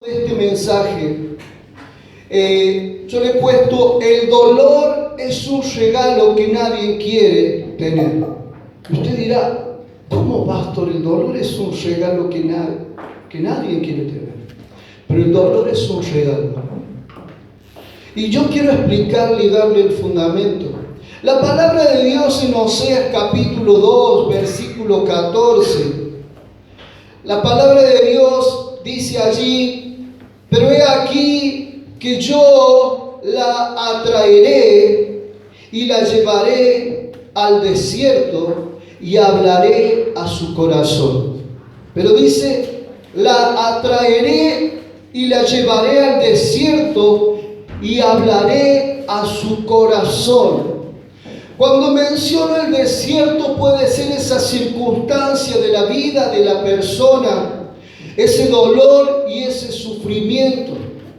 De este mensaje, yo le he puesto: el dolor es un regalo que nadie quiere tener. Usted dirá: ¿cómo, pastor? El dolor es un regalo que nadie quiere tener. Pero el dolor es un regalo. Y yo quiero explicarle y darle el fundamento. La palabra de Dios en Oseas capítulo 2, versículo 14. La palabra de Dios dice allí: pero he aquí que yo la atraeré y la llevaré al desierto y hablaré a su corazón. Pero dice: la atraeré y la llevaré al desierto y hablaré a su corazón. Cuando menciono el desierto, puede ser esa circunstancia de la vida de la persona, ese dolor y ese sufrimiento.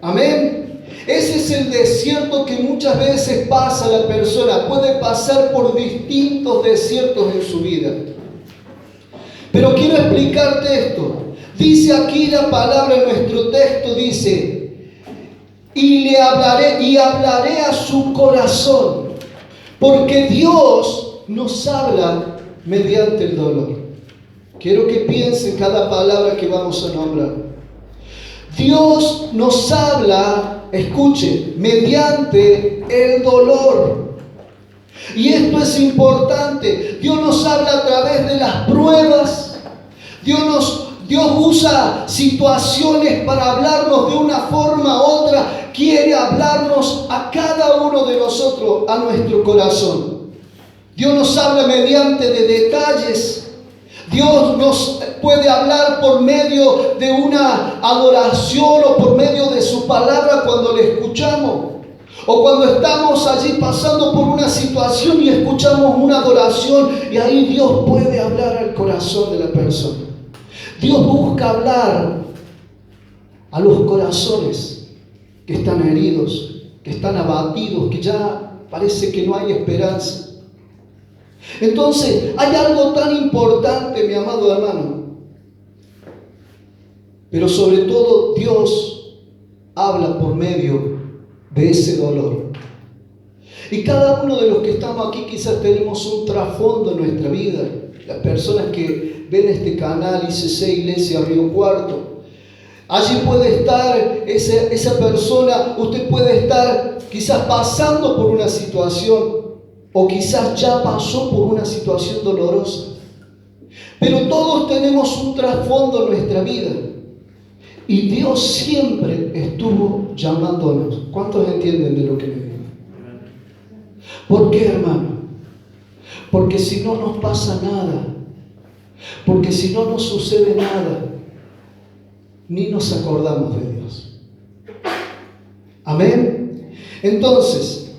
Amén. Ese es el desierto que muchas veces pasa la persona. Puede pasar por distintos desiertos en su vida. Pero quiero explicarte esto. Dice aquí la palabra en nuestro texto, dice: y hablaré a su corazón. Porque Dios nos habla mediante el dolor. Quiero que piensen cada palabra que vamos a nombrar. Dios nos habla, escuche, mediante el dolor. Y esto es importante. Dios nos habla a través de las pruebas. Dios usa situaciones para hablarnos de una forma u otra. Quiere hablarnos a cada uno de nosotros, a nuestro corazón. Dios nos habla mediante de detalles. Dios nos puede hablar por medio de una adoración o por medio de su palabra cuando le escuchamos. O cuando estamos allí pasando por una situación y escuchamos una adoración, y ahí Dios puede hablar al corazón de la persona. Dios busca hablar a los corazones que están heridos, que están abatidos, que ya parece que no hay esperanza. Entonces, hay algo tan importante, mi amado hermano. Pero sobre todo, Dios habla por medio de ese dolor. Y cada uno de los que estamos aquí quizás tenemos un trasfondo en nuestra vida. Las personas que ven este canal, ICC Iglesia Río Cuarto, allí puede estar esa persona. Usted puede estar quizás pasando por una situación, o quizás ya pasó por una situación dolorosa. Pero todos tenemos un trasfondo en nuestra vida. Y Dios siempre estuvo llamándonos. ¿Cuántos entienden de lo que me digo? ¿Por qué, hermano? Porque si no nos pasa nada, porque si no nos sucede nada, ni nos acordamos de Dios. Amén. Entonces,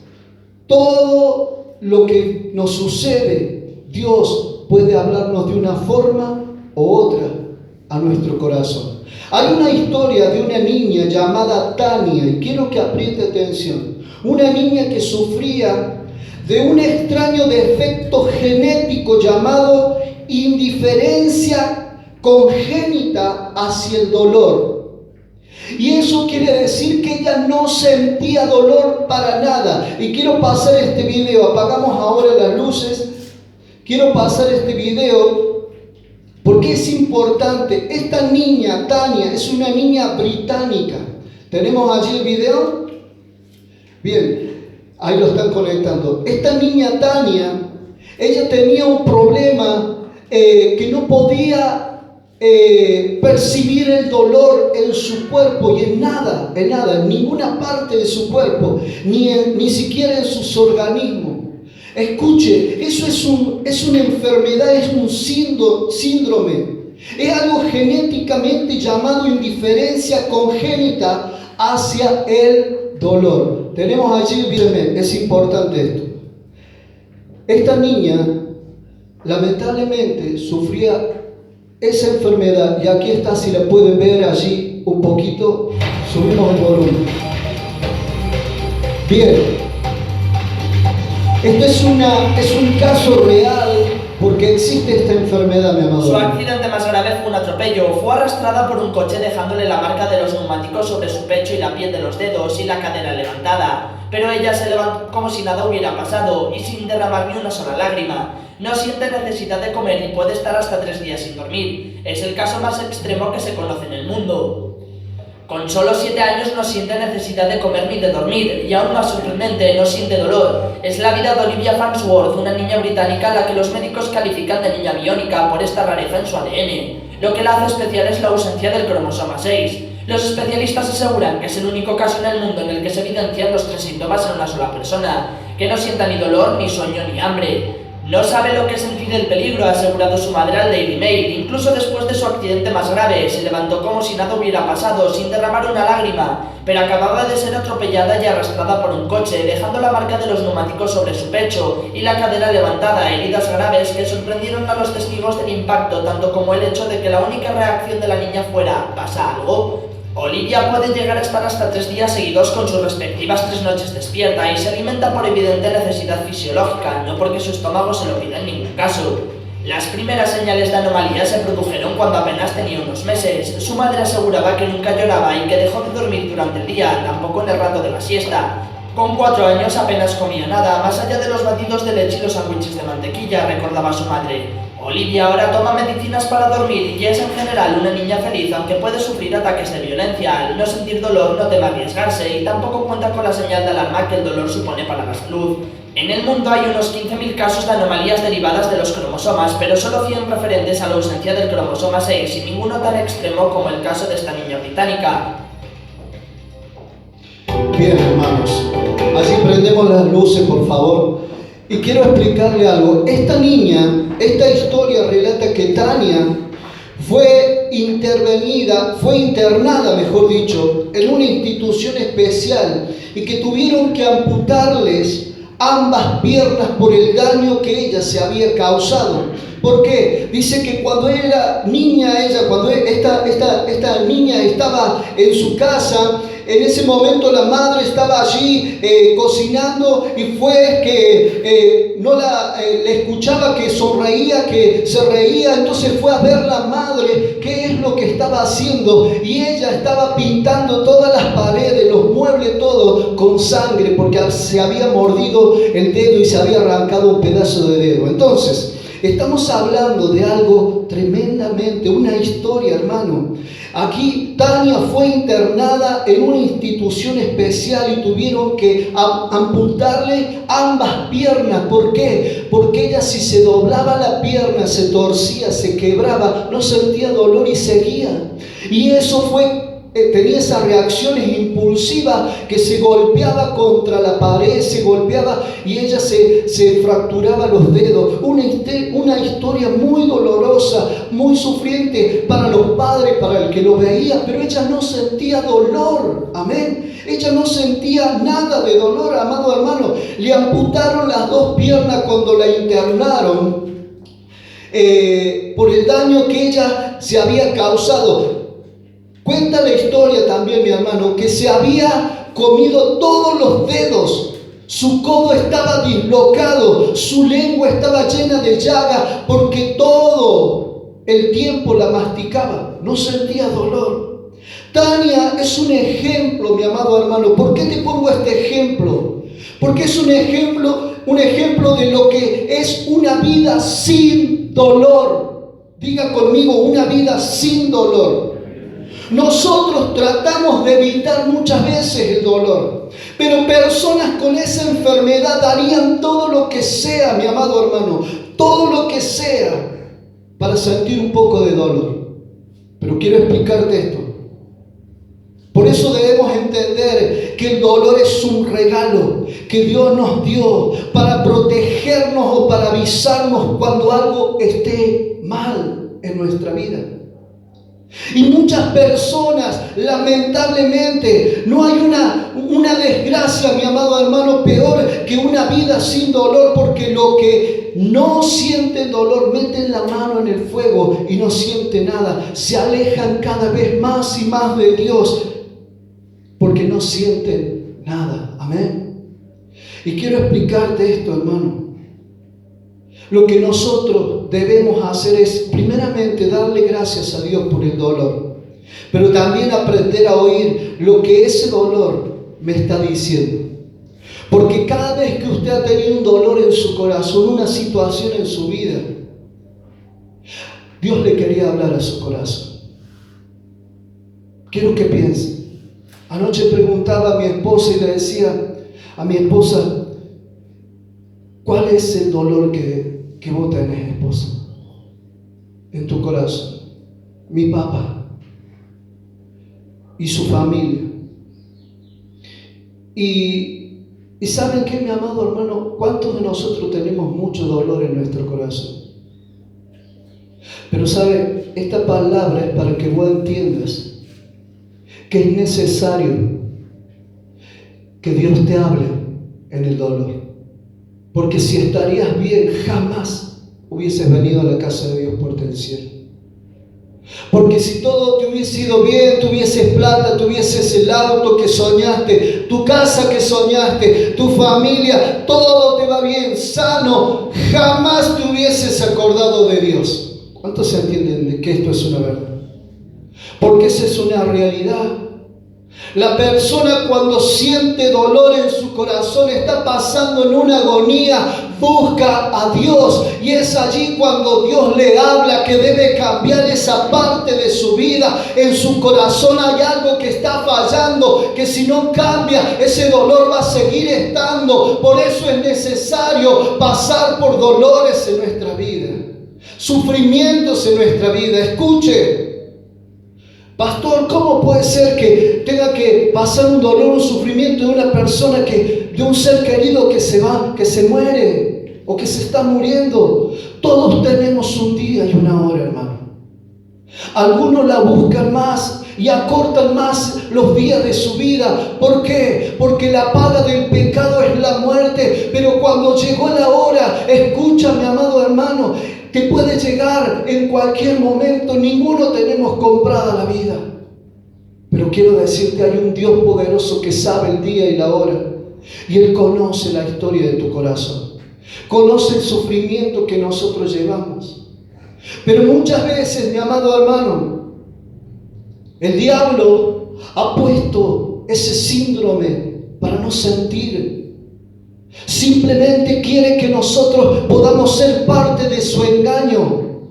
todo lo que nos sucede, Dios puede hablarnos de una forma u otra a nuestro corazón. Hay una historia de una niña llamada Tania, y quiero que apriete atención. Una niña que sufría de un extraño defecto genético llamado indiferencia congénita hacia el dolor. Y eso quiere decir que ella no sentía dolor para nada. Y quiero pasar este video. Apagamos ahora las luces. Quiero pasar este video porque es importante. Esta niña, Tania, es una niña británica. ¿Tenemos allí el video? Bien, ahí lo están conectando. Esta niña, Tania, ella tenía un problema que no podía percibir el dolor en su cuerpo y en nada, en ninguna parte de su cuerpo, ni siquiera en sus organismos. Escuche, eso es una enfermedad, es un síndrome, es algo genéticamente llamado indiferencia congénita hacia el dolor. Tenemos allí, mírenme, es importante esto. Esta niña lamentablemente sufría esa enfermedad, y aquí está, si la pueden ver allí un poquito, subimos el volumen. Bien, esto es un caso real, porque existe esta enfermedad, mi amado. Su accidente más grave Esta vez fue un atropello. Fue arrastrada por un coche dejándole la marca de los neumáticos sobre su pecho y la piel de los dedos y la cadera levantada. Pero ella se levantó como si nada hubiera pasado y sin derramar ni una sola lágrima. No siente necesidad de comer y puede estar hasta 3 días sin dormir. Es el caso más extremo que se conoce en el mundo. Con solo 7 años no siente necesidad de comer ni de dormir, y aún más sorprendente, no siente dolor. Es la vida de Olivia Farnsworth, una niña británica a la que los médicos califican de niña biónica por esta rareza en su ADN. Lo que la hace especial es la ausencia del cromosoma 6. Los especialistas aseguran que es el único caso en el mundo en el que se evidencian los 3 síntomas en una sola persona, que no sienta ni dolor, ni sueño, ni hambre. No sabe lo que es sentir el peligro, ha asegurado su madre al Daily Mail. Incluso después de su accidente más grave, se levantó como si nada hubiera pasado, sin derramar una lágrima, pero acababa de ser atropellada y arrastrada por un coche, dejando la marca de los neumáticos sobre su pecho y la cadera levantada, heridas graves que sorprendieron a los testigos del impacto, tanto como el hecho de que la única reacción de la niña fuera ¿pasa algo? Olivia puede llegar a estar hasta 3 días seguidos con sus respectivas 3 noches despierta y se alimenta por evidente necesidad fisiológica, no porque su estómago se lo pida en ningún caso. Las primeras señales de anomalía se produjeron cuando apenas tenía unos meses. Su madre aseguraba que nunca lloraba y que dejó de dormir durante el día, tampoco en el rato de la siesta. Con 4 años apenas comía nada, más allá de los batidos de leche y los sándwiches de mantequilla, recordaba su madre. Olivia ahora toma medicinas para dormir y es en general una niña feliz, aunque puede sufrir ataques de violencia. Al no sentir dolor no teme arriesgarse y tampoco cuenta con la señal de alarma que el dolor supone para la salud. En el mundo hay unos 15.000 casos de anomalías derivadas de los cromosomas, pero solo 100 referentes a la ausencia del cromosoma 6 y ninguno tan extremo como el caso de esta niña británica. Bien, hermanos, allí prendemos las luces, por favor. Y quiero explicarle algo. Esta niña, esta historia relata que Tania fue internada, mejor dicho, en una institución especial y que tuvieron que amputarles ambas piernas por el daño que ella se había causado. ¿Por qué? Dice que cuando era niña, cuando esta niña estaba en su casa, en ese momento la madre estaba allí cocinando y fue que le escuchaba que sonreía, que se reía, entonces fue a ver la madre qué es lo que estaba haciendo y ella estaba pintando todas las paredes, los muebles, todo con sangre porque se había mordido el dedo y se había arrancado un pedazo de dedo. Entonces, estamos hablando de algo tremendamente, una historia, hermano. Aquí Tania fue internada en una institución especial y tuvieron que amputarle ambas piernas. ¿Por qué? Porque ella, si se doblaba la pierna, se torcía, se quebraba, no sentía dolor y seguía. Y eso tenía esas reacciones impulsivas que se golpeaba contra la pared, se golpeaba y ella se fracturaba los dedos. Una historia muy dolorosa, muy sufriente para los padres, para el que lo veía, pero ella no sentía dolor. Amén. Ella no sentía nada de dolor, amado hermano. Le amputaron las 2 piernas cuando la internaron por el daño que ella se había causado. Cuenta la historia también, mi hermano, que se había comido todos los dedos. Su codo estaba dislocado, su lengua estaba llena de llagas porque todo el tiempo la masticaba, no sentía dolor. Tania es un ejemplo, mi amado hermano. ¿Por qué te pongo este ejemplo? Porque es un ejemplo de lo que es una vida sin dolor. Diga conmigo, una vida sin dolor. Nosotros tratamos de evitar muchas veces el dolor, pero personas con esa enfermedad harían todo lo que sea, mi amado hermano, todo lo que sea para sentir un poco de dolor. Pero quiero explicarte esto. Por eso debemos entender que el dolor es un regalo que Dios nos dio para protegernos o para avisarnos cuando algo esté mal en nuestra vida. Y muchas personas, lamentablemente, no hay una desgracia, mi amado hermano, peor que una vida sin dolor, porque lo que no sienten dolor, meten la mano en el fuego y no sienten nada. Se alejan cada vez más y más de Dios porque no sienten nada. Amén. Y quiero explicarte esto, hermano. Lo que nosotros debemos hacer es, primeramente, darle gracias a Dios por el dolor, pero también aprender a oír lo que ese dolor me está diciendo. Porque cada vez que usted ha tenido un dolor en su corazón, una situación en su vida, Dios le quería hablar a su corazón. Quiero que piense. Anoche preguntaba a mi esposa y le decía a mi esposa, ¿cuál es el dolor que vos tenés, esposa, en tu corazón? Mi papá y su familia. Y ¿saben qué, mi amado hermano? ¿Cuántos de nosotros tenemos mucho dolor en nuestro corazón? Pero ¿sabe? Esta palabra es para que vos entiendas que es necesario que Dios te hable en el dolor. Porque si estarías bien, jamás hubieses venido a la casa de Dios Puerta del Cielo. Porque si todo te hubiese ido bien, tuvieses plata, tuvieses el auto que soñaste, tu casa que soñaste, tu familia, todo te va bien, sano, jamás te hubieses acordado de Dios. ¿Cuántos entienden de que esto es una verdad? Porque esa es una realidad. La persona, cuando siente dolor en su corazón, está pasando en una agonía, busca a Dios, y es allí cuando Dios le habla que debe cambiar esa parte de su vida. En su corazón hay algo que está fallando, que si no cambia, ese dolor va a seguir estando. Por eso es necesario pasar por dolores en nuestra vida, sufrimientos en nuestra vida. Escuche, pastor, ¿cómo puede ser que tenga que pasar un dolor, un sufrimiento de una persona, de un ser querido que se va, que se muere o que se está muriendo? Todos tenemos un día y una hora, hermano. Algunos la buscan más y acortan más los días de su vida. ¿Por qué? Porque la paga del pecado es la muerte. Pero cuando llegó la hora, escucha, mi amado hermano, te puede llegar en cualquier momento. Ninguno tenemos comprada la vida. Pero quiero decirte, hay un Dios poderoso que sabe el día y la hora. Y Él conoce la historia de tu corazón. Conoce el sufrimiento que nosotros llevamos. Pero muchas veces, mi amado hermano, el diablo ha puesto ese síndrome para no sentir. Simplemente quiere que nosotros podamos ser parte de su engaño,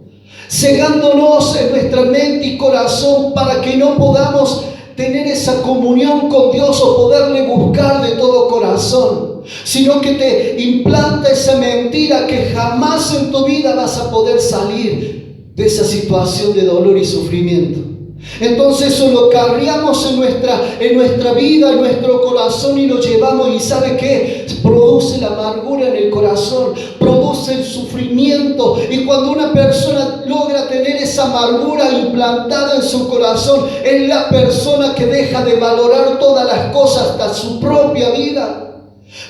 cegándonos en nuestra mente y corazón para que no podamos tener esa comunión con Dios o poderle buscar de todo corazón, sino que te implanta esa mentira que jamás en tu vida vas a poder salir de esa situación de dolor y sufrimiento. Entonces eso lo cargamos en nuestra vida, en nuestro corazón, y lo llevamos. ¿Y sabe qué? Produce la amargura en el corazón, produce el sufrimiento. Y cuando una persona logra tener esa amargura implantada en su corazón, es la persona que deja de valorar todas las cosas, hasta su propia vida.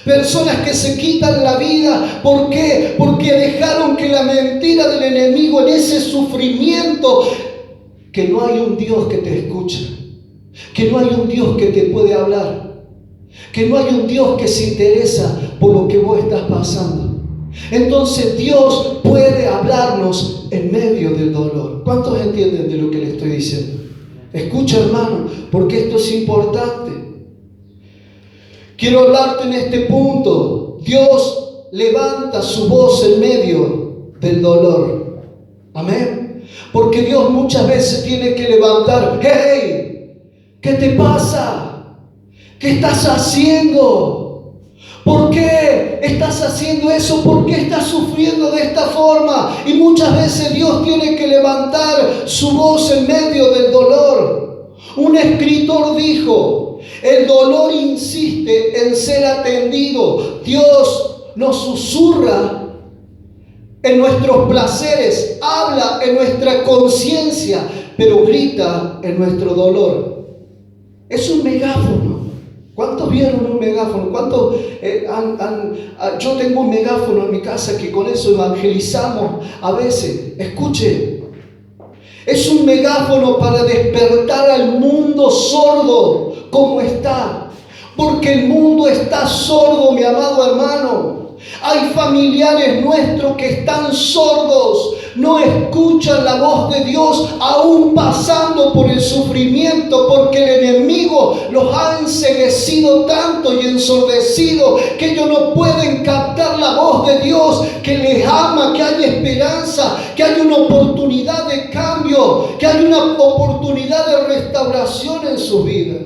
Personas que se quitan la vida. ¿Por qué? Porque dejaron que la mentira del enemigo, en ese sufrimiento, que no hay un Dios que te escucha, que no hay un Dios que te puede hablar, que no hay un Dios que se interesa por lo que vos estás pasando. Entonces Dios puede hablarnos en medio del dolor. ¿Cuántos entienden de lo que le estoy diciendo? Escucha, hermano, porque esto es importante. Quiero hablarte en este punto. Dios levanta su voz en medio del dolor. Amén. Porque Dios muchas veces tiene que levantar. ¡Hey! ¿Qué te pasa? ¿Qué estás haciendo? ¿Por qué estás haciendo eso? ¿Por qué estás sufriendo de esta forma? Y muchas veces Dios tiene que levantar su voz en medio del dolor. Un escritor dijo: el dolor insiste en ser atendido. Dios nos susurra en nuestros placeres, habla en nuestra conciencia, pero grita en nuestro dolor. Es un megáfono. ¿Cuántos vieron un megáfono? ¿Cuántos yo tengo un megáfono en mi casa que con eso evangelizamos a veces? Escuche, es un megáfono para despertar al mundo sordo como está. Porque el mundo está sordo, mi amado hermano. Hay familiares nuestros que están sordos, no escuchan la voz de Dios, aún pasando por el sufrimiento, porque el enemigo los ha enceguecido tanto y ensordecido que ellos no pueden captar la voz de Dios, que les ama, que hay esperanza, que hay una oportunidad de cambio, que hay una oportunidad de restauración en su vida.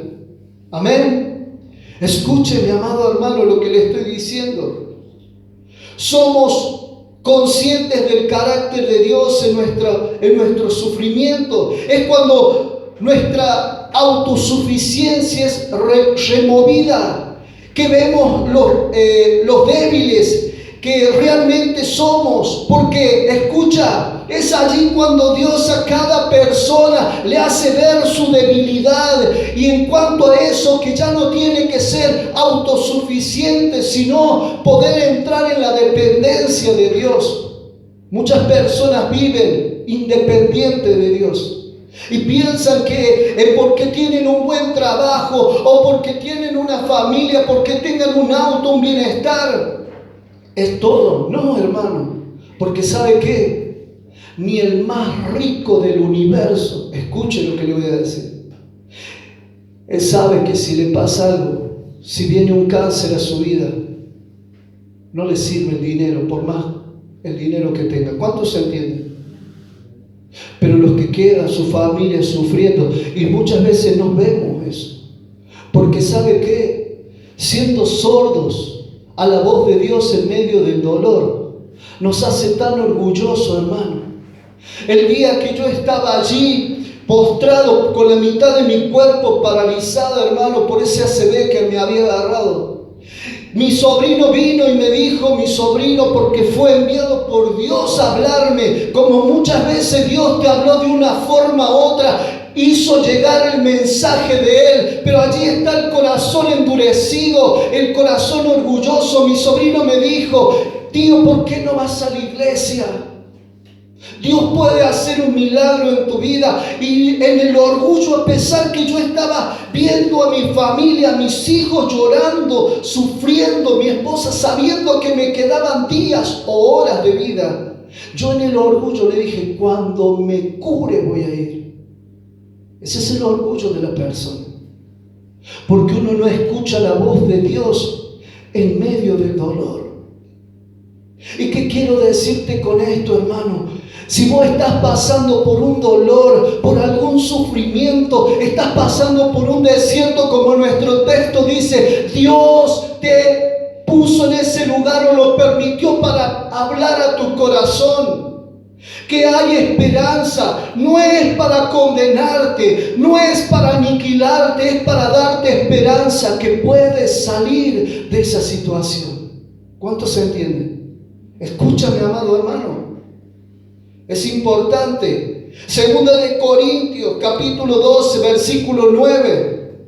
Amén. Escuche, mi amado hermano, lo que le estoy diciendo. Somos conscientes del carácter de Dios en nuestro sufrimiento. Es cuando nuestra autosuficiencia es removida, que vemos los débiles que realmente somos, porque escucha, es allí cuando Dios a cada persona le hace ver su debilidad, y en cuanto a eso, que ya no tiene que ser autosuficiente, sino poder entrar en la dependencia de Dios. Muchas personas viven independientes de Dios y piensan que porque tienen un buen trabajo o porque tienen una familia, porque tengan un auto, un bienestar, es todo. No, hermano, porque ¿sabe qué? Ni el más rico del universo, escuche lo que le voy a decir, él sabe que si le pasa algo, si viene un cáncer a su vida, no le sirve el dinero, por más el dinero que tenga. ¿Cuántos se entienden? Pero los que quedan, su familia sufriendo, y muchas veces no vemos eso, porque ¿sabe qué? Siendo sordos a la voz de Dios en medio del dolor, nos hace tan orgullosos, hermano. El día que yo estaba allí postrado con la mitad de mi cuerpo paralizado, hermano, por ese ACV que me había agarrado, mi sobrino vino y me dijo, mi sobrino, porque fue enviado por Dios a hablarme, como muchas veces Dios te habló de una forma u otra, hizo llegar el mensaje de Él, pero allí está el corazón endurecido, el corazón orgulloso. Mi sobrino me dijo, tío, ¿por qué no vas a la iglesia? Dios puede hacer un milagro en tu vida. Y en el orgullo, a pesar que yo estaba viendo a mi familia, a mis hijos llorando, sufriendo, mi esposa sabiendo que me quedaban días o horas de vida, yo en el orgullo le dije, cuando me cure voy a ir. Ese es el orgullo de la persona, porque uno no escucha la voz de Dios en medio del dolor. ¿Y qué quiero decirte con esto, hermano? Si vos estás pasando por un dolor, por algún sufrimiento, estás pasando por un desierto, como nuestro texto dice, Dios te puso en ese lugar o lo permitió para hablar a tu corazón. Que hay esperanza, no es para condenarte, no es para aniquilarte, es para darte esperanza que puedes salir de esa situación. ¿Cuántos se entienden? Escúchame, amado hermano. Es importante. Segunda de Corintios, capítulo 12, versículo 9.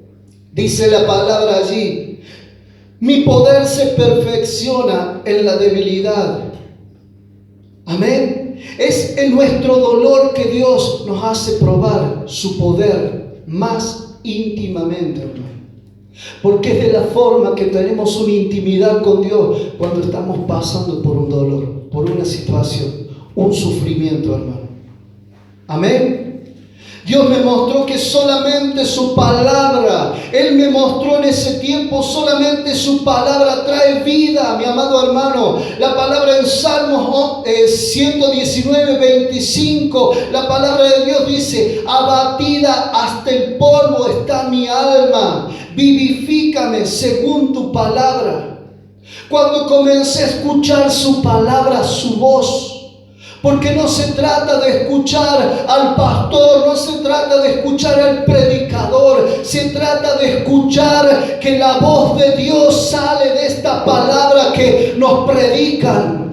Dice la palabra allí: mi poder se perfecciona en la debilidad. Amén. Es en nuestro dolor que Dios nos hace probar su poder más íntimamente, hermano. Porque es de la forma que tenemos una intimidad con Dios cuando estamos pasando por un dolor, por una situación, un sufrimiento, hermano. Amén. Dios me mostró que solamente su palabra, Él me mostró en ese tiempo, solamente su palabra trae vida, mi amado hermano. La palabra en Salmos 119, 25, la palabra de Dios dice: abatida hasta el polvo está mi alma, vivifícame según tu palabra. Cuando comencé a escuchar su palabra, su voz, porque no se trata de escuchar al pastor, no se trata de escuchar al predicador, se trata de escuchar que la voz de Dios sale de esta palabra que nos predican.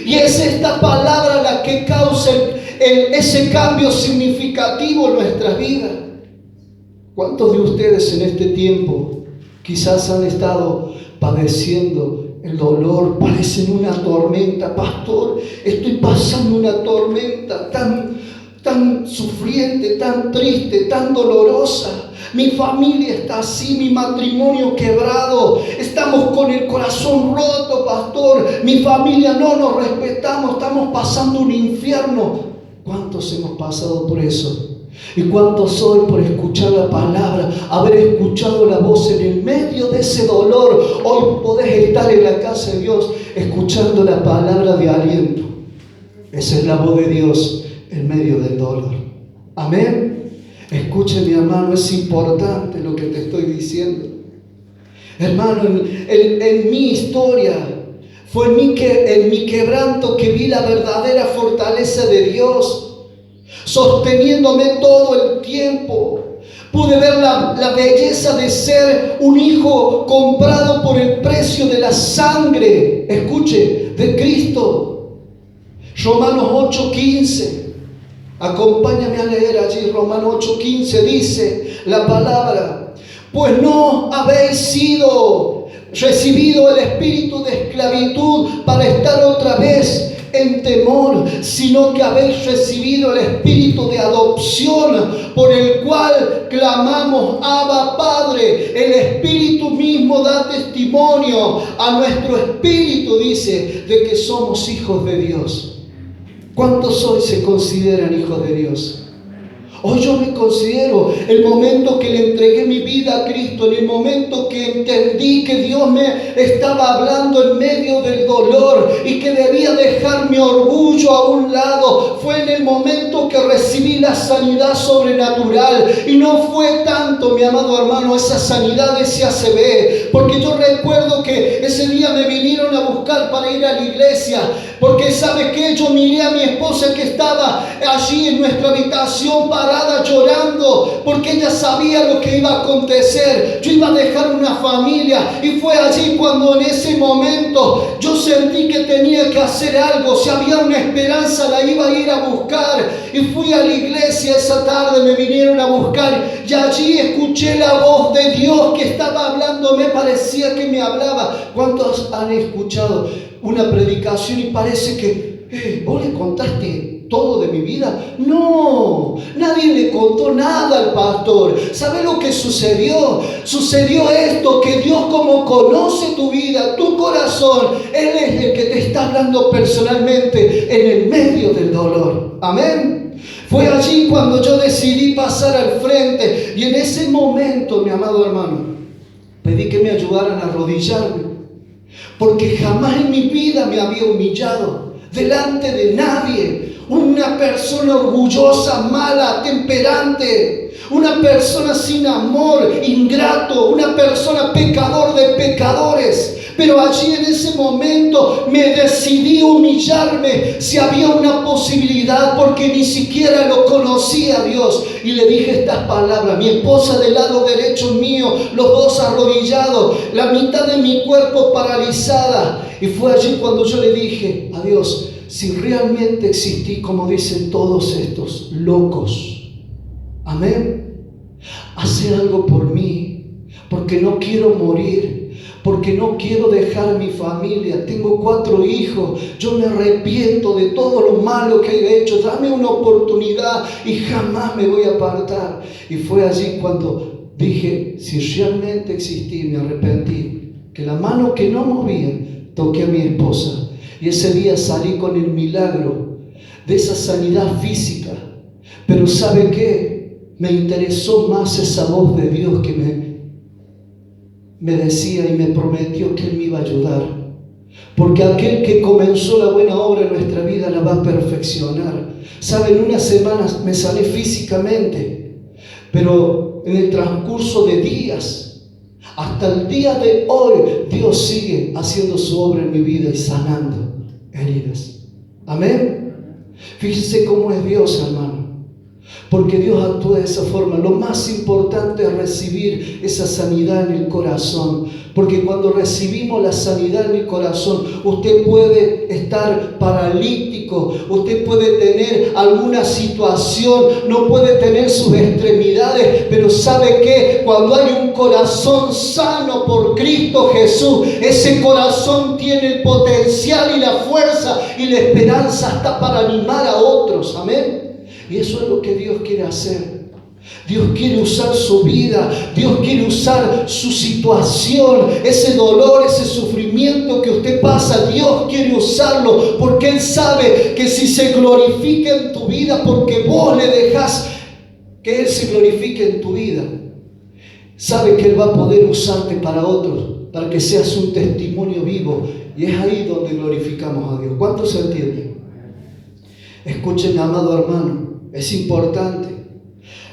Y es esta palabra la que causa ese cambio significativo en nuestras vidas. ¿Cuántos de ustedes en este tiempo quizás han estado padeciendo el dolor? Parecen una tormenta. Pastor, estoy pasando una tormenta tan sufriente, tan triste, tan dolorosa. Mi familia está así, mi matrimonio quebrado. Estamos con el corazón roto, pastor. Mi familia no nos respetamos, estamos pasando un infierno. ¿Cuántos hemos pasado por eso? ¿Y cuántos hoy por escuchar la palabra, haber escuchado la voz en el medio de ese dolor, hoy podés estar en la casa de Dios escuchando la palabra de aliento? Esa es la voz de Dios en medio del dolor. Amén. Escuche, mi hermano, es importante lo que te estoy diciendo. Hermano, en mi historia, fue en mi quebranto que vi la verdadera fortaleza de Dios, sosteniéndome todo el tiempo. Pude ver la belleza de ser un hijo comprado por el precio de la sangre, escuche, de Cristo. Romanos 8:15. Acompáñame a leer allí. Romanos 8:15 dice la palabra: pues no habéis recibido el espíritu de esclavitud para estar otra vez en temor, sino que habéis recibido el espíritu de adopción, por el cual clamamos: Abba, Padre. El Espíritu mismo da testimonio a nuestro espíritu, dice, de que somos hijos de Dios. ¿Cuántos hoy se consideran hijos de Dios? Hoy yo me considero, el momento que le entregué mi vida a Cristo, en el momento que entendí que Dios me estaba hablando en medio del dolor y que debía dejar mi orgullo a un lado, fue en el momento que recibí la sanidad sobrenatural. Y no fue tanto, mi amado hermano, esa sanidad, ese ACV, porque yo recuerdo que ese día me vinieron a buscar para ir a la iglesia, porque ¿sabe qué? Yo miré a mi esposa que estaba allí en nuestra habitación parada llorando, porque ella sabía lo que iba a acontecer. Yo iba a dejar una familia, y fue allí cuando en ese momento yo sentí que tenía que hacer algo. Si había una esperanza, la iba a ir a buscar, y fui a la iglesia esa tarde. Me vinieron a buscar y allí escuché la voz de Dios que estaba hablando. Me parecía que me hablaba. ¿Cuántos han escuchado una predicación y parece que vos le contaste todo de mi vida? No, nadie le contó nada al pastor. ¿Sabe lo que sucedió? Sucedió esto, que Dios, como conoce tu vida, tu corazón, Él es el que te está hablando personalmente en el medio del dolor. Amén. Fue allí cuando yo decidí pasar al frente, y en ese momento, mi amado hermano, pedí que me ayudaran a arrodillarme, porque jamás en mi vida me había humillado delante de nadie. Una persona orgullosa, mala, temperante, una persona sin amor, ingrato, una persona pecador de pecadores. Pero allí en ese momento me decidí humillarme si había una posibilidad, porque ni siquiera lo conocía a Dios. Y le dije estas palabras, mi esposa del lado derecho mío, los dos arrodillados, la mitad de mi cuerpo paralizada. Y fue allí cuando yo le dije a Dios: si realmente existí, como dicen todos estos locos, amén, hace algo por mí, porque no quiero morir, porque no quiero dejar a mi familia. Tengo 4 hijos, yo me arrepiento de todo lo malo que he hecho. Dame una oportunidad y jamás me voy a apartar. Y fue allí cuando dije: si realmente existí, me arrepentí, que la mano que no movía toqué a mi esposa. Y ese día salí con el milagro de esa sanidad física. Pero ¿sabe qué? Me interesó más esa voz de Dios que me decía y me prometió que Él me iba a ayudar. Porque aquel que comenzó la buena obra en nuestra vida la va a perfeccionar. ¿Sabe? En unas semanas me sané físicamente, pero en el transcurso de días, hasta el día de hoy, Dios sigue haciendo su obra en mi vida y sanando heridas. Amén. Fíjense cómo es Dios, hermano. Porque Dios actúa de esa forma. Lo más importante es recibir esa sanidad en el corazón. Porque cuando recibimos la sanidad en el corazón, usted puede estar paralítico, usted puede tener alguna situación, no puede tener sus extremidades, pero ¿sabe qué? Cuando hay un corazón sano por Cristo Jesús, ese corazón tiene el potencial y la fuerza y la esperanza hasta para animar a otros. Amén. Y eso es lo que Dios quiere hacer. Dios quiere usar su vida, Dios quiere usar su situación, ese dolor, ese sufrimiento que usted pasa, Dios quiere usarlo porque Él sabe que si se glorifica en tu vida, porque vos le dejás que Él se glorifique en tu vida, sabe que Él va a poder usarte para otros, para que seas un testimonio vivo, y es ahí donde glorificamos a Dios. ¿Cuántos se entienden? Escuchen, amado hermano, es importante.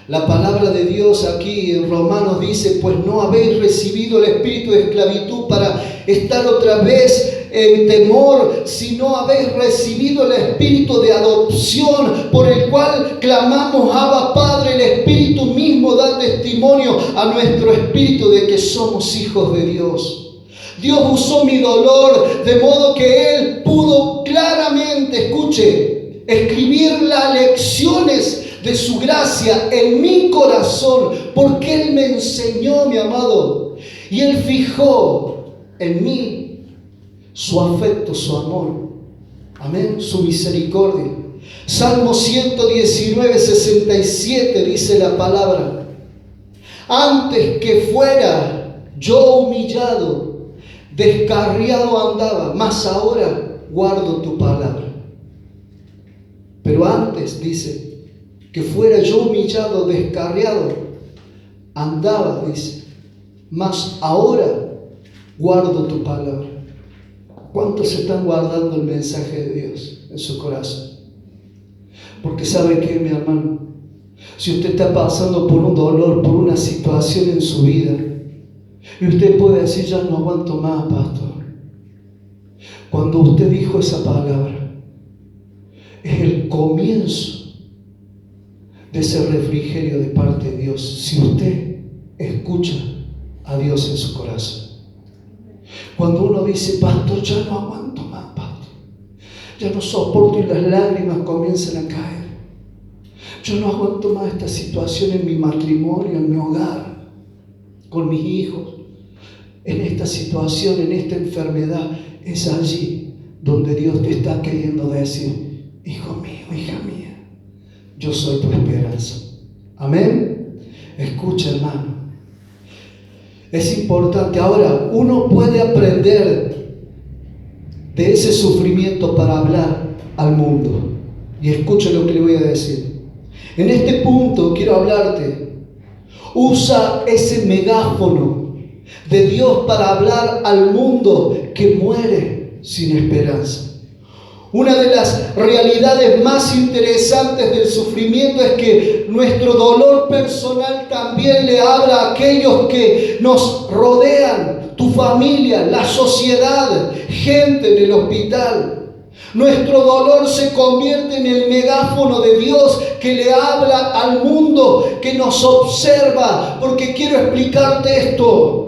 La palabra de Dios aquí en Romanos dice: pues no habéis recibido el espíritu de esclavitud para estar otra vez en temor, sino habéis recibido el espíritu de adopción, por el cual clamamos: Abba, Padre. El Espíritu mismo da testimonio a nuestro espíritu de que somos hijos de Dios. Dios usó mi dolor de modo que Él pudo claramente, escuche, escribir las lecciones de su gracia en mi corazón, porque Él me enseñó, mi amado, y Él fijó en mí su afecto, su amor, amén, su misericordia. Salmo 119, 67 dice la palabra: antes que fuera yo humillado, descarriado andaba, mas ahora guardo tu palabra. Pero antes, dice, que fuera yo humillado, descarriado, andaba, dice, mas ahora guardo tu palabra. ¿Cuántos están guardando el mensaje de Dios en su corazón? Porque ¿sabe qué, mi hermano? Si usted está pasando por un dolor, por una situación en su vida, y usted puede decir: ya no aguanto más, pastor. Cuando usted dijo esa palabra, es el comienzo de ese refrigerio de parte de Dios, si usted escucha a Dios en su corazón. Cuando uno dice: pastor, ya no aguanto más, pastor, ya no soporto, y las lágrimas comienzan a caer, yo no aguanto más esta situación en mi matrimonio, en mi hogar, con mis hijos, en esta situación, en esta enfermedad, es allí donde Dios te está queriendo decir: hijo mío, hija mía, yo soy tu esperanza. Amén. Escucha, hermano, es importante. Ahora, uno puede aprender de ese sufrimiento para hablar al mundo. Y escucha lo que le voy a decir. En este punto quiero hablarte. Usa ese megáfono de Dios para hablar al mundo que muere sin esperanza. Una de las realidades más interesantes del sufrimiento es que nuestro dolor personal también le habla a aquellos que nos rodean, tu familia, la sociedad, gente en el hospital. Nuestro dolor se convierte en el megáfono de Dios que le habla al mundo, que nos observa. Porque quiero explicarte esto.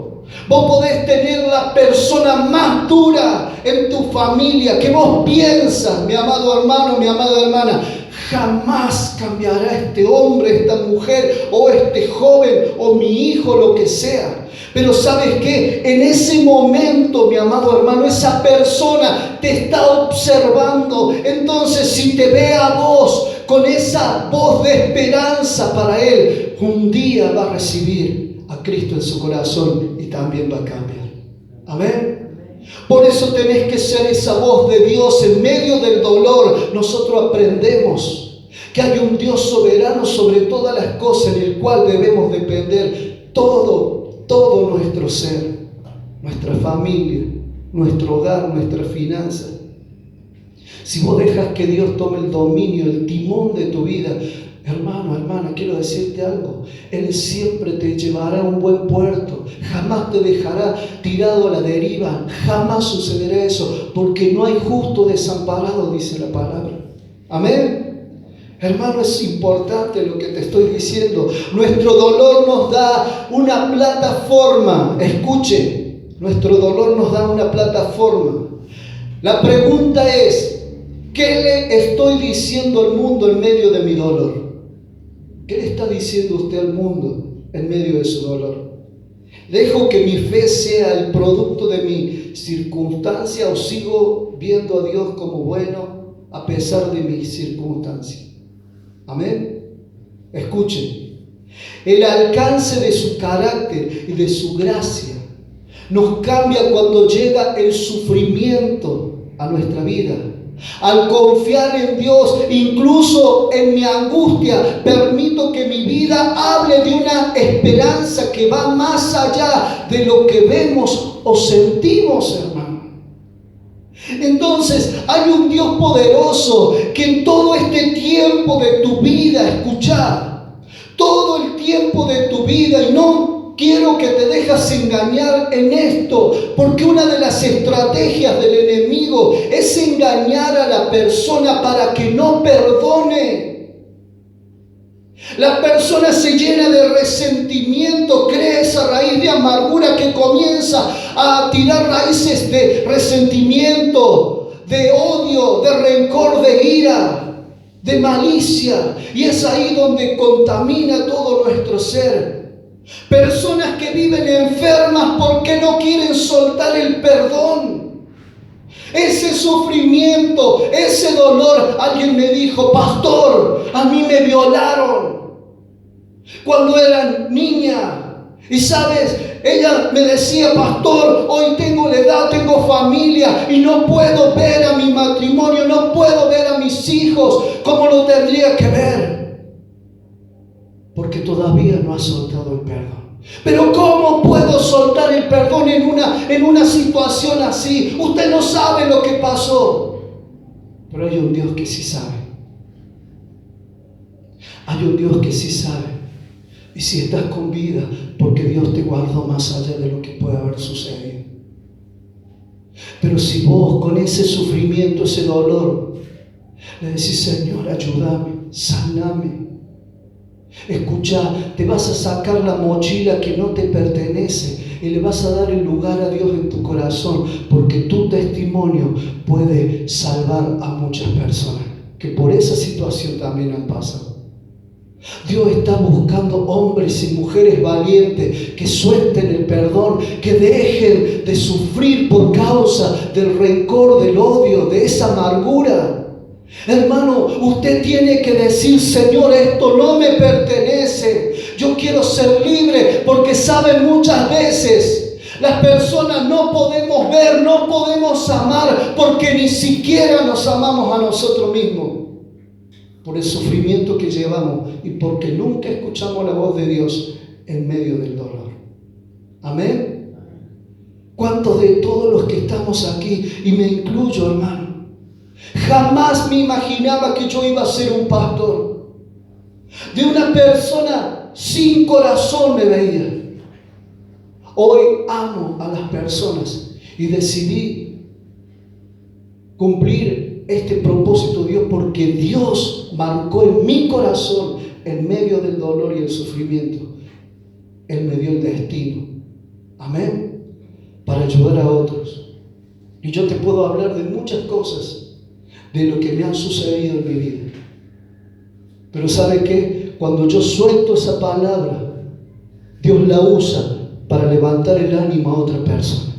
Vos podés tener la persona más dura en tu familia, que vos piensas, mi amado hermano, mi amada hermana, jamás cambiará este hombre, esta mujer, o este joven, o mi hijo, lo que sea. Pero ¿sabes qué? En ese momento, mi amado hermano, esa persona te está observando. Entonces, si te ve a vos con esa voz de esperanza para él, un día va a recibir a Cristo en su corazón y también va a cambiar. Amén. Por eso tenés que ser esa voz de Dios en medio del dolor. Nosotros aprendemos que hay un Dios soberano sobre todas las cosas, en el cual debemos depender todo nuestro ser, nuestra familia, nuestro hogar, nuestras finanzas. Si vos dejas que Dios tome el dominio, el timón de tu vida, hermano, hermana, quiero decirte algo. Él siempre te llevará a un buen puerto. Jamás te dejará tirado a la deriva. Jamás sucederá eso. Porque no hay justo desamparado, dice la palabra. Amén. Hermano, es importante lo que te estoy diciendo. Nuestro dolor nos da una plataforma. Escuche, nuestro dolor nos da una plataforma. La pregunta es: ¿qué le estoy diciendo al mundo en medio de mi dolor? ¿Qué le está diciendo usted al mundo en medio de su dolor? ¿Dejo que mi fe sea el producto de mi circunstancia o sigo viendo a Dios como bueno a pesar de mis circunstancias? Amén. Escuchen, El alcance de su carácter y de su gracia nos cambia cuando llega el sufrimiento a nuestra vida. Al confiar en Dios, incluso en mi angustia, permito que mi vida hable de una esperanza que va más allá de lo que vemos o sentimos, hermano. Entonces, hay un Dios poderoso que en todo este tiempo de tu vida, escucha, todo el tiempo de tu vida, y no quiero que te dejes engañar en esto, porque una de las estrategias del enemigo es engañar a la persona para que no perdone. La persona se llena de resentimiento, crea esa raíz de amargura que comienza a tirar raíces de resentimiento, de odio, de rencor, de ira, de malicia. Y es ahí donde contamina todo nuestro ser. Personas que viven enfermas porque no quieren soltar el perdón. Ese sufrimiento, ese dolor. Alguien me dijo: pastor, a mí me violaron cuando era niña. Y sabes, ella me decía: pastor, hoy tengo la edad, tengo familia y no puedo ver a mi matrimonio, no puedo ver a mis hijos como lo tendría que ver, porque todavía no ha soltado el perdón. Pero ¿cómo puedo soltar el perdón en una situación así? Usted no sabe lo que pasó. Pero hay un Dios que sí sabe. Hay un Dios que sí sabe. Y si estás con vida, porque Dios te guardó más allá de lo que puede haber sucedido. Pero si vos con ese sufrimiento, ese dolor, le decís: Señor, ayúdame, saname. Escucha, te vas a sacar la mochila que no te pertenece y le vas a dar el lugar a Dios en tu corazón, porque tu testimonio puede salvar a muchas personas que por esa situación también han pasado. Dios está buscando hombres y mujeres valientes que suelten el perdón, que dejen de sufrir por causa del rencor, del odio, de esa amargura. Hermano, usted tiene que decir: Señor, esto no me pertenece. Yo quiero ser libre, porque saben, muchas veces las personas no podemos ver, no podemos amar, porque ni siquiera nos amamos a nosotros mismos. Por el sufrimiento que llevamos y porque nunca escuchamos la voz de Dios en medio del dolor. Amén. ¿Cuántos de todos los que estamos aquí, y me incluyo, hermano, jamás me imaginaba que yo iba a ser un pastor? De una persona sin corazón me veía. Hoy amo a las personas y decidí cumplir este propósito de Dios, porque Dios marcó en mi corazón, en medio del dolor y el sufrimiento, Él me dio el destino. Amén. Para ayudar a otros. Y yo te puedo hablar de muchas cosas de lo que me han sucedido en mi vida. Pero ¿sabe qué? Cuando yo suelto esa palabra, Dios la usa para levantar el ánimo a otra persona.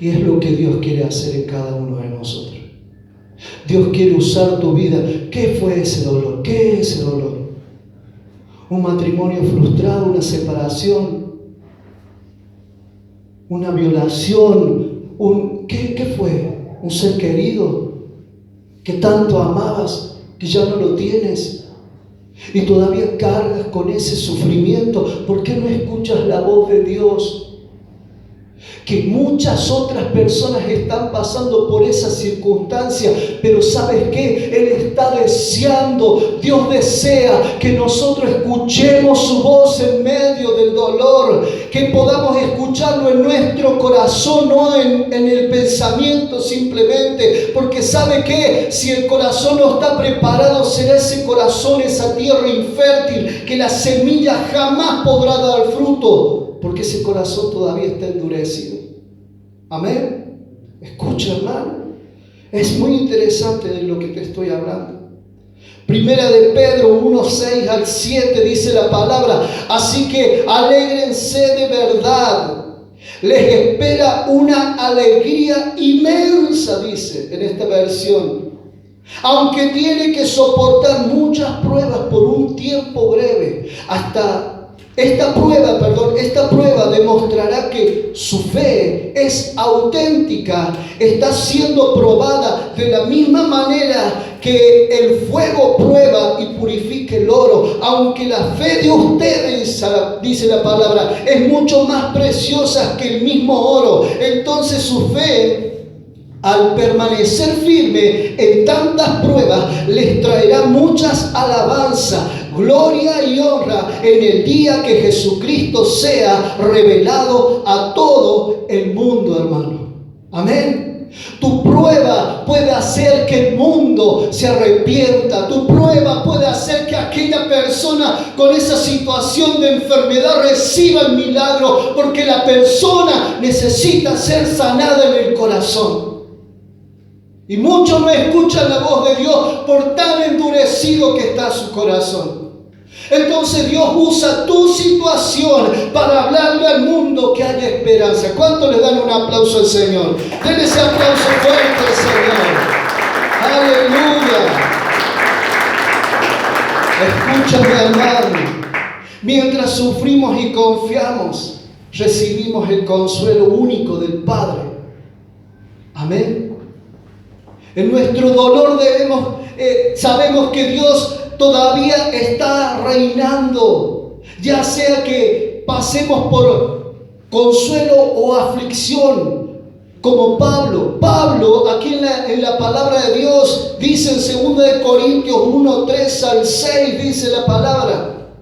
Y es lo que Dios quiere hacer en cada uno de nosotros. Dios quiere usar tu vida. ¿Qué fue ese dolor? ¿Qué es ese dolor? Un matrimonio frustrado, una separación, una violación, ¿qué fue? Un ser querido que tanto amabas, que ya no lo tienes y todavía cargas con ese sufrimiento. ¿Por qué no escuchas la voz de Dios? Que muchas otras personas están pasando por esa circunstancia, pero ¿sabes qué? Él está deseando, Dios desea que nosotros escuchemos su voz en medio del dolor, que podamos escucharlo en nuestro corazón, no en el pensamiento simplemente, porque ¿sabe qué? Si el corazón no está preparado, será ese corazón, esa tierra infértil, que la semilla jamás podrá dar fruto, porque ese corazón todavía está endurecido. Amén. Escucha, hermano, es muy interesante de lo que te estoy hablando. Primera de Pedro 1:6 al 7 dice la palabra: así que alégrense de verdad, les espera una alegría inmensa, dice en esta versión. aunque tiene que soportar muchas pruebas por un tiempo breve, esta prueba demostrará que su fe es auténtica, está siendo probada de la misma manera que el fuego prueba y purifica el oro. Aunque la fe de ustedes, dice la palabra, es mucho más preciosa que el mismo oro, entonces su fe, al permanecer firme en tantas pruebas, les traerá muchas alabanzas, gloria y honra en el día que Jesucristo sea revelado a todo el mundo, hermano. Amén. Tu prueba puede hacer que el mundo se arrepienta. Tu prueba puede hacer que aquella persona con esa situación de enfermedad reciba el milagro, porque la persona necesita ser sanada en el corazón. Y muchos no escuchan la voz de Dios por tan endurecido que está su corazón. Entonces Dios usa tu situación para hablarle al mundo que haya esperanza. ¿Cuántos le dan un aplauso al Señor? Denle ese aplauso fuerte al Señor. Aleluya. Escúchame, hermano. Mientras sufrimos y confiamos, recibimos el consuelo único del Padre. Amén. En nuestro dolor sabemos que Dios todavía está reinando, ya sea que pasemos por consuelo o aflicción, como Pablo. Pablo, aquí en la palabra de Dios, dice en 2 Corintios 1, 3 al 6, dice la palabra: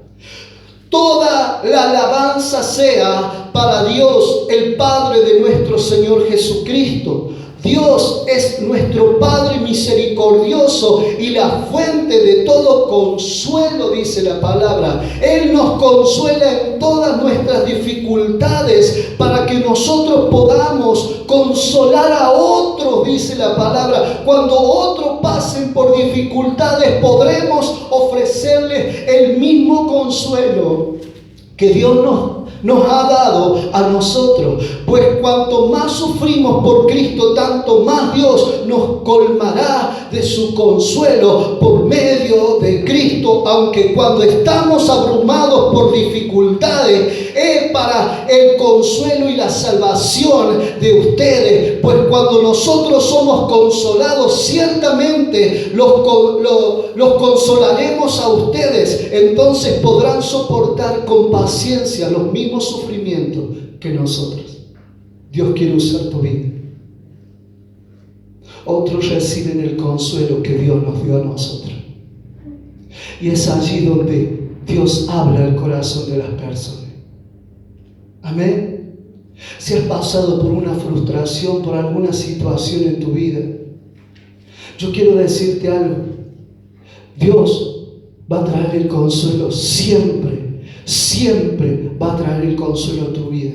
toda la alabanza sea para Dios, el Padre de nuestro Señor Jesucristo. Dios es nuestro Padre misericordioso y la fuente de todo consuelo, dice la palabra. Él nos consuela en todas nuestras dificultades para que nosotros podamos consolar a otros, dice la palabra. Cuando otros pasen por dificultades, podremos ofrecerles el mismo consuelo que Dios nos ha dado a nosotros. Pues cuanto más sufrimos por Cristo, tanto más Dios nos colmará de su consuelo por medio de Cristo. Aunque cuando estamos abrumados por dificultades, es para el consuelo y la salvación de ustedes. Pues cuando nosotros somos consolados, ciertamente los consolaremos a ustedes. Entonces podrán soportar con paciencia los mismos sufrimientos que nosotros. Dios quiere usar tu vida. Otros reciben el consuelo que Dios nos dio a nosotros. Y es allí donde Dios habla al corazón de las personas. Amén. Si has pasado por una frustración, por alguna situación en tu vida, yo quiero decirte algo. Dios va a traer el consuelo siempre. Siempre va a traer el consuelo a tu vida.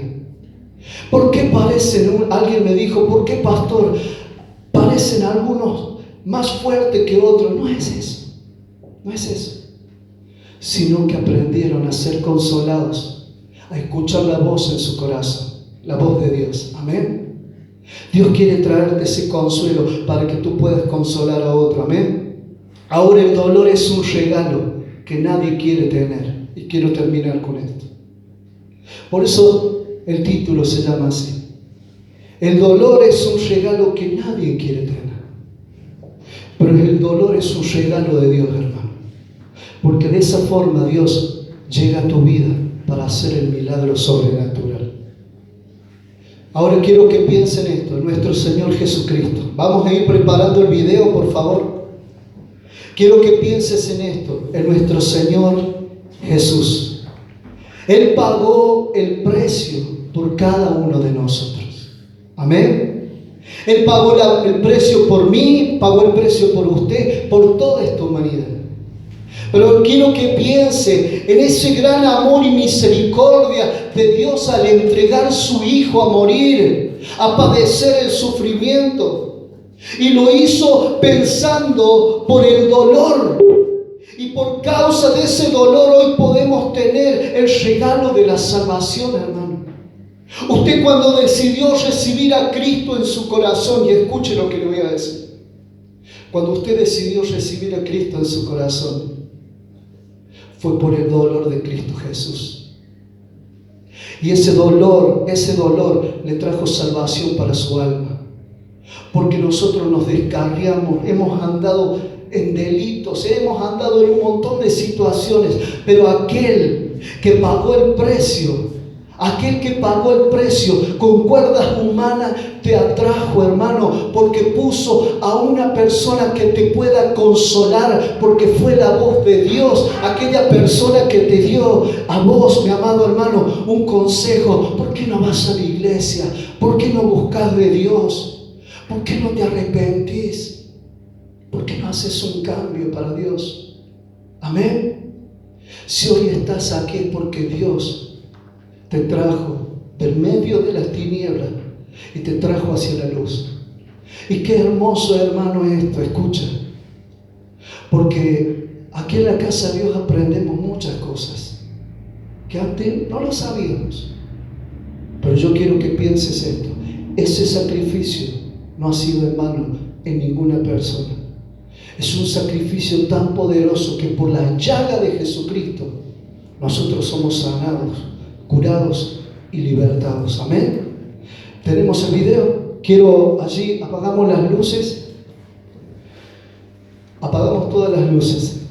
¿Por qué alguien me dijo, ¿por qué, pastor, parecen algunos más fuertes que otros? No es eso. No es eso. Sino que aprendieron a ser consolados, a escuchar la voz en su corazón, la voz de Dios. Amén. Dios quiere traerte ese consuelo para que tú puedas consolar a otro. Amén. Ahora el dolor es un regalo que nadie quiere tener. Y quiero terminar con esto. Por eso el título se llama así. El dolor es un regalo que nadie quiere tener. Pero el dolor es un regalo de Dios, hermano. Porque de esa forma Dios llega a tu vida para hacer el milagro sobrenatural. Ahora quiero que piensen esto, en nuestro Señor Jesucristo. Vamos a ir preparando el video, por favor. Quiero que pienses en esto, en nuestro Señor Jesús. Él pagó el precio por cada uno de nosotros. Amén. Él pagó el precio por mí, pagó el precio por usted, por toda esta humanidad. Pero quiero que piense en ese gran amor y misericordia de Dios al entregar su Hijo a morir, a padecer el sufrimiento. Y lo hizo pensando por el dolor. Y por causa de ese dolor hoy podemos tener el regalo de la salvación, hermano. Usted cuando decidió recibir a Cristo en su corazón, y escuche lo que le voy a decir. Cuando usted decidió recibir a Cristo en su corazón, fue por el dolor de Cristo Jesús. Y ese dolor le trajo salvación para su alma. Porque nosotros nos descarriamos, hemos andado en delitos, hemos andado en un montón de situaciones, pero aquel que pagó el precio con cuerdas humanas te atrajo, hermano, porque puso a una persona que te pueda consolar, porque fue la voz de Dios, aquella persona que te dio a vos, mi amado hermano, un consejo. ¿Por qué no vas a la iglesia? ¿Por qué no buscas de Dios? ¿Por qué no te arrepentís? ¿Por qué no haces un cambio para Dios? Amén. Si hoy estás aquí es porque Dios te trajo del medio de las tinieblas y te trajo hacia la luz. Y qué hermoso, hermano, esto, escucha. Porque aquí en la casa de Dios aprendemos muchas cosas que antes no lo sabíamos. Pero yo quiero que pienses esto. Ese sacrificio no ha sido en vano en ninguna persona. Es un sacrificio tan poderoso que por la llaga de Jesucristo nosotros somos sanados, curados y libertados. Amén. Tenemos el video. Quiero allí, apagamos las luces. Apagamos todas las luces.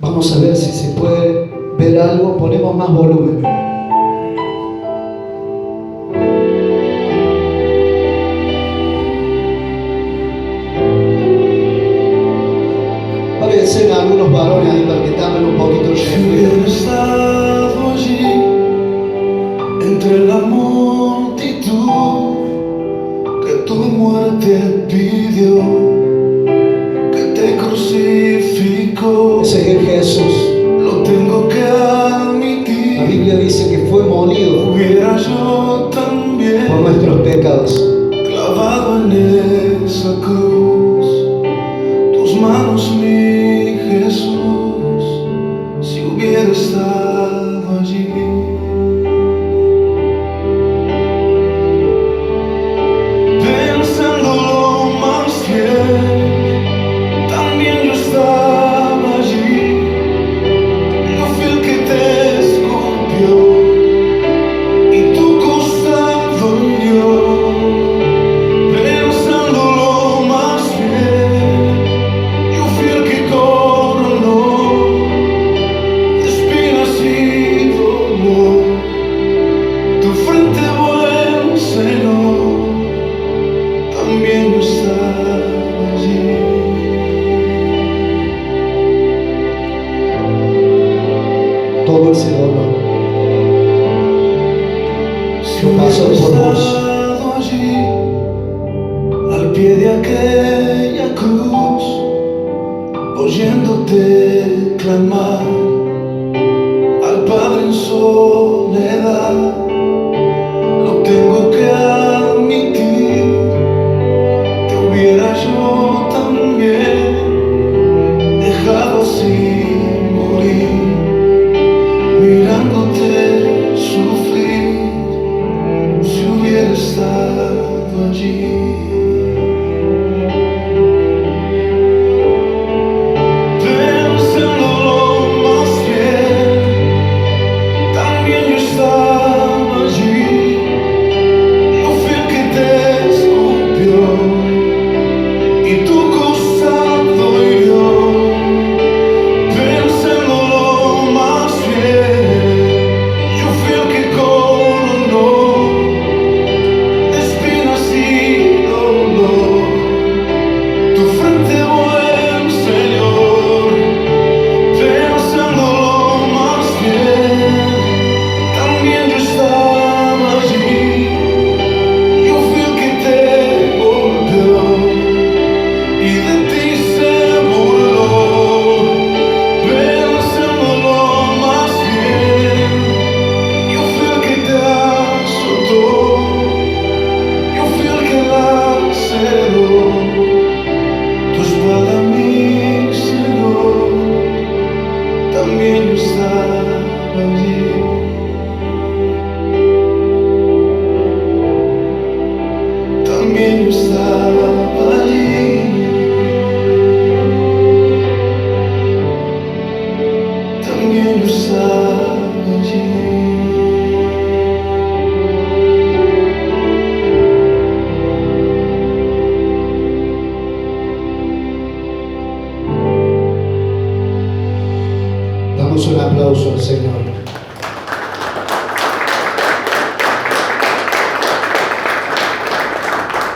Vamos a ver si se puede ver algo. Ponemos más volumen. Parecen algunos varones ahí para que tapen un poquito el Hubiera estado allí entre la multitud que tu muerte pidió, que te crucificó. Ese es el Jesús. Lo tengo que admitir. La Biblia dice que fue molido Hubiera yo también por nuestros pecados. clavado en esa cruz, tus manos, mi Jesús, si hubiera estado allí. Pensándolo más bien, también yo estaba allí. Yo fui el que te escupió y tu costado hirió. Pensándolo más bien, yo fui el que coronó de espinas y dolor tu frente, buen Señor. También yo estaba allí. Todo ese dolor Si lo pasó hubiera por vos. estado allí, al pie de aquella cruz, oyéndote clamar al Padre en soledad, lo tengo que admitir, te hubiera yo también dejado así morir, mirándote sufrir, si hubiera estado allí. Pensándolo más bien, también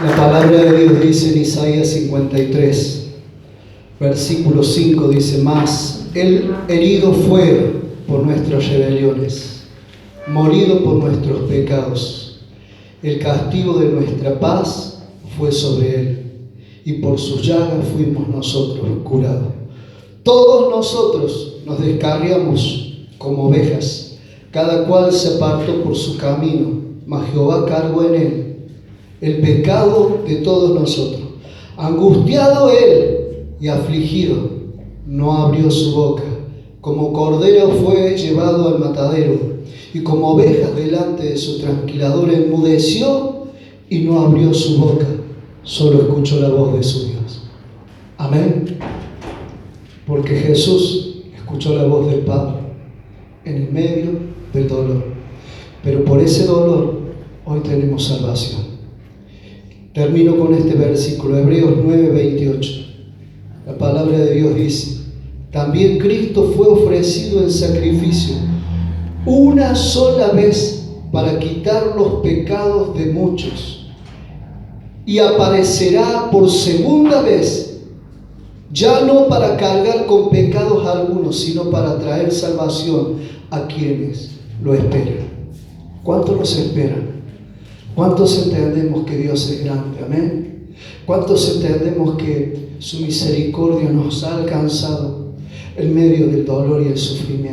La palabra de Dios dice en Isaías 53, versículo 5, dice: mas Él herido fue por nuestras rebeliones, molido por nuestros pecados. El castigo de nuestra paz fue sobre Él, y por sus llagas fuimos nosotros curados. Todos nosotros nos descarriamos como ovejas, cada cual se apartó por su camino, mas Jehová cargó en Él el pecado de todos nosotros. Angustiado Él y afligido, no abrió su boca. Como cordero fue llevado al matadero, y como oveja delante de su trasquilador enmudeció y no abrió su boca, solo escuchó la voz de su Dios. Amén. Porque Jesús escuchó la voz del Padre en el medio del dolor. Pero por ese dolor hoy tenemos salvación. Termino con este versículo, Hebreos 9:28. La palabra de Dios dice: también Cristo fue ofrecido en sacrificio una sola vez para quitar los pecados de muchos, y aparecerá por segunda vez, ya no para cargar con pecados algunos, sino para traer salvación a quienes lo esperan. ¿Cuántos nos esperan? ¿Cuántos entendemos que Dios es grande? Amén. ¿Cuántos entendemos que su misericordia nos ha alcanzado en medio del dolor y el sufrimiento?